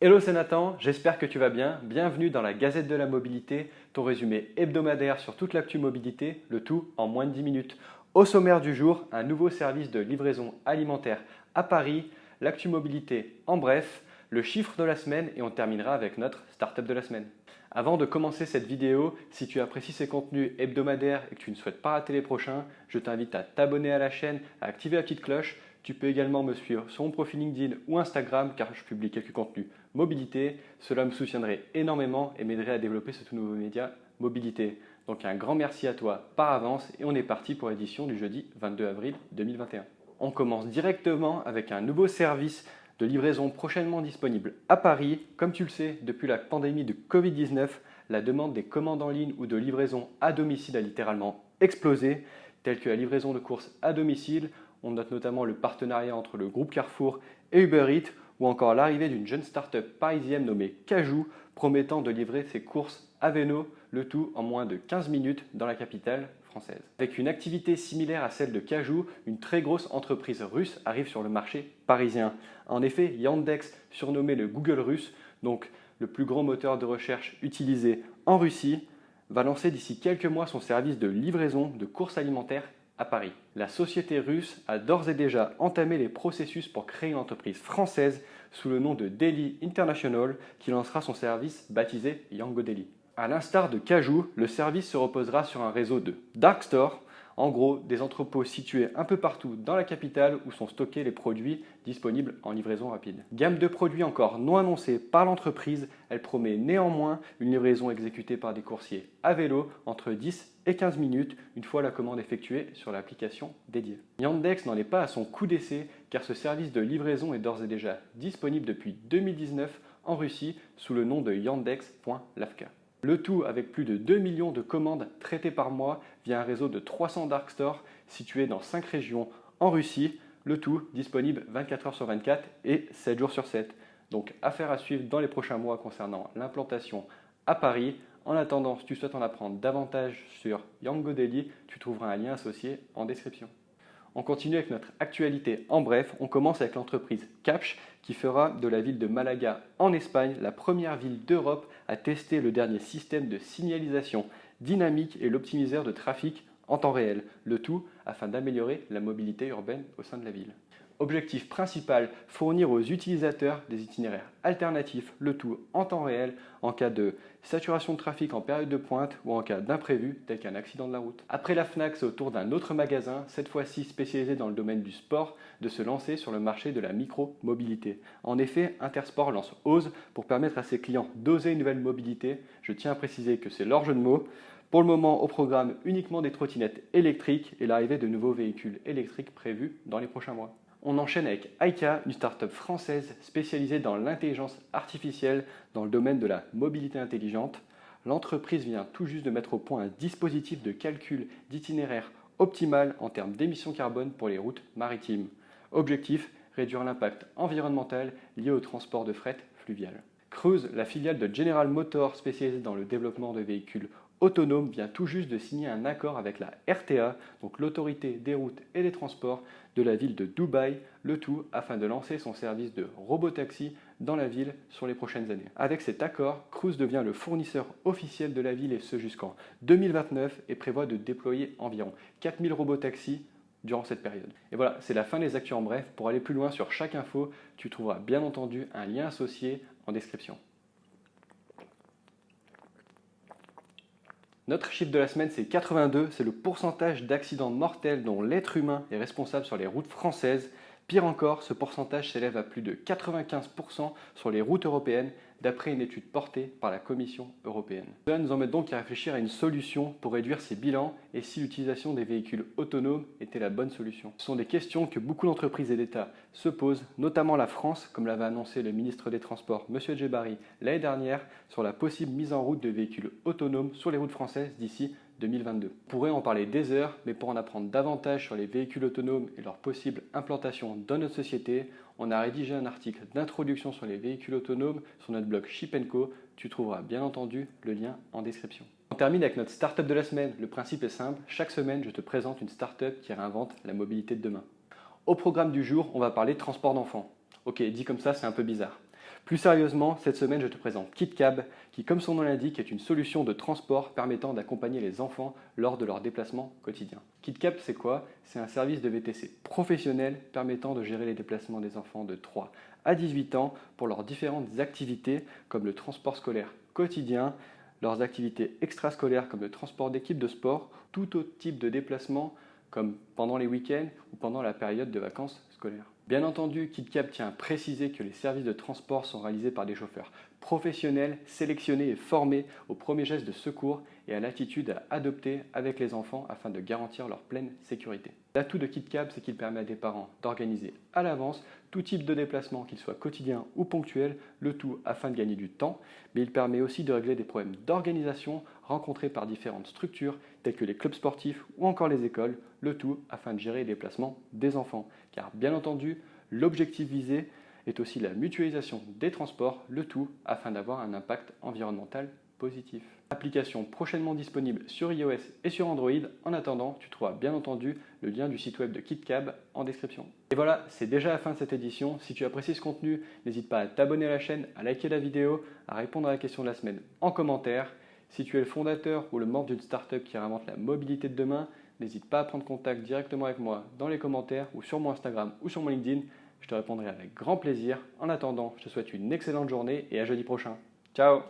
Hello, c'est Nathan, j'espère que tu vas bien. Bienvenue dans la Gazette de la Mobilité, ton résumé hebdomadaire sur toute l'actu mobilité, le tout en moins de 10 minutes. Au sommaire du jour, un nouveau service de livraison alimentaire à Paris, l'actu mobilité en bref, le chiffre de la semaine et on terminera avec notre startup de la semaine. Avant de commencer cette vidéo, si tu apprécies ces contenus hebdomadaires et que tu ne souhaites pas rater les prochains, je t'invite à t'abonner à la chaîne, à activer la petite cloche. Tu peux également me suivre sur mon profil LinkedIn ou Instagram car je publie quelques contenus mobilité. Cela me soutiendrait énormément et m'aiderait à développer ce tout nouveau média mobilité. Donc un grand merci à toi par avance et on est parti pour l'édition du jeudi 22 avril 2021. On commence directement avec un nouveau service de livraison prochainement disponible à Paris. Comme tu le sais, depuis la pandémie de Covid-19, la demande des commandes en ligne ou de livraison à domicile a littéralement explosé, telle que la livraison de courses à domicile. On note notamment le partenariat entre le groupe Carrefour et Uber Eats ou encore l'arrivée d'une jeune start-up parisienne nommée Cajoo promettant de livrer ses courses à vélo, le tout en moins de 15 minutes dans la capitale française. Avec une activité similaire à celle de Cajoo, une très grosse entreprise russe arrive sur le marché parisien. En effet, Yandex, surnommé le Google russe, donc le plus grand moteur de recherche utilisé en Russie, va lancer d'ici quelques mois son service de livraison de courses alimentaires à Paris. La société russe a d'ores et déjà entamé les processus pour créer une entreprise française sous le nom de Deli International qui lancera son service baptisé Yango Deli. À l'instar de Cajoo, le service se reposera sur un réseau de dark stores, en gros des entrepôts situés un peu partout dans la capitale où sont stockés les produits disponibles en livraison rapide. Gamme de produits encore non annoncée par l'entreprise, elle promet néanmoins une livraison exécutée par des coursiers à vélo entre 10 et 15 minutes une fois la commande effectuée sur l'application dédiée. Yandex n'en est pas à son coup d'essai car ce service de livraison est d'ores et déjà disponible depuis 2019 en Russie sous le nom de Yandex.Lavka. Le tout avec plus de 2 millions de commandes traitées par mois via un réseau de 300 dark stores situés dans 5 régions en Russie, le tout disponible 24 heures sur 24 et 7 jours sur 7. Donc affaire à suivre dans les prochains mois concernant l'implantation à Paris. En attendant, si tu souhaites en apprendre davantage sur Yango Deli, tu trouveras un lien associé en description. On continue avec notre actualité en bref. On commence avec l'entreprise Capsch qui fera de la ville de Malaga en Espagne la première ville d'Europe à tester le dernier système de signalisation dynamique et l'optimiseur de trafic en temps réel. Le tout afin d'améliorer la mobilité urbaine au sein de la ville. Objectif principal, fournir aux utilisateurs des itinéraires alternatifs, le tout en temps réel, en cas de saturation de trafic en période de pointe ou en cas d'imprévu tel qu'un accident de la route. Après la Fnac, c'est au tour d'un autre magasin, cette fois-ci spécialisé dans le domaine du sport, de se lancer sur le marché de la micro-mobilité. En effet, Intersport lance Ose pour permettre à ses clients d'oser une nouvelle mobilité. Je tiens à préciser que c'est leur jeu de mots. Pour le moment, au programme uniquement des trottinettes électriques et l'arrivée de nouveaux véhicules électriques prévus dans les prochains mois. On enchaîne avec Aika, une start-up française spécialisée dans l'intelligence artificielle dans le domaine de la mobilité intelligente. L'entreprise vient tout juste de mettre au point un dispositif de calcul d'itinéraire optimal en termes d'émissions carbone pour les routes maritimes. Objectif, réduire l'impact environnemental lié au transport de fret fluvial. Cruise, la filiale de General Motors spécialisée dans le développement de véhicules autonomes, vient tout juste de signer un accord avec la RTA, donc l'autorité des routes et des transports de la ville de Dubaï, le tout afin de lancer son service de robotaxi dans la ville sur les prochaines années. Avec cet accord, Cruise devient le fournisseur officiel de la ville et ce jusqu'en 2029 et prévoit de déployer environ 4000 robotaxis durant cette période. Et voilà, c'est la fin des actus en bref. Pour aller plus loin sur chaque info, tu trouveras bien entendu un lien associé en description. Notre chiffre de la semaine, c'est 82, c'est le pourcentage d'accidents mortels dont l'être humain est responsable sur les routes françaises. Pire encore, ce pourcentage s'élève à plus de 95% sur les routes européennes, d'après une étude portée par la Commission européenne. Cela nous emmène donc à réfléchir à une solution pour réduire ces bilans et si l'utilisation des véhicules autonomes était la bonne solution. Ce sont des questions que beaucoup d'entreprises et d'États se posent, notamment la France, comme l'avait annoncé le ministre des Transports, M. Djebbari, l'année dernière, sur la possible mise en route de véhicules autonomes sur les routes françaises d'ici 2022. On pourrait en parler des heures, mais pour en apprendre davantage sur les véhicules autonomes et leur possible implantation dans notre société, on a rédigé un article d'introduction sur les véhicules autonomes sur notre blog Ship & Co. Tu trouveras bien entendu le lien en description. On termine avec notre startup de la semaine. Le principe est simple, chaque semaine je te présente une startup qui réinvente la mobilité de demain. Au programme du jour, on va parler de transport d'enfants. Ok, dit comme ça, c'est un peu bizarre. Plus sérieusement, cette semaine, je te présente KidCab, qui, comme son nom l'indique, est une solution de transport permettant d'accompagner les enfants lors de leurs déplacements quotidiens. KidCab, c'est quoi? C'est un service de VTC professionnel permettant de gérer les déplacements des enfants de 3 à 18 ans pour leurs différentes activités, comme le transport scolaire quotidien, leurs activités extrascolaires comme le transport d'équipe de sport, tout autre type de déplacement comme pendant les week-ends ou pendant la période de vacances scolaires. Bien entendu, KidCab tient à préciser que les services de transport sont réalisés par des chauffeurs professionnels, sélectionnés et formés aux premiers gestes de secours et à l'attitude à adopter avec les enfants afin de garantir leur pleine sécurité. L'atout de KidCab, c'est qu'il permet à des parents d'organiser à l'avance tout type de déplacement, qu'il soit quotidien ou ponctuel, le tout afin de gagner du temps, mais il permet aussi de régler des problèmes d'organisation rencontrés par différentes structures telles que les clubs sportifs ou encore les écoles, le tout afin de gérer les déplacements des enfants. Car bien entendu, l'objectif visé est aussi la mutualisation des transports, le tout afin d'avoir un impact environnemental positif. Application prochainement disponible sur iOS et sur Android. En attendant, tu trouveras bien entendu le lien du site web de KidCab en description. Et voilà, c'est déjà la fin de cette édition. Si tu apprécies ce contenu, n'hésite pas à t'abonner à la chaîne, à liker la vidéo, à répondre à la question de la semaine en commentaire. Si tu es le fondateur ou le membre d'une startup qui réinvente la mobilité de demain, n'hésite pas à prendre contact directement avec moi dans les commentaires ou sur mon Instagram ou sur mon LinkedIn. Je te répondrai avec grand plaisir. En attendant, je te souhaite une excellente journée et à jeudi prochain. Ciao!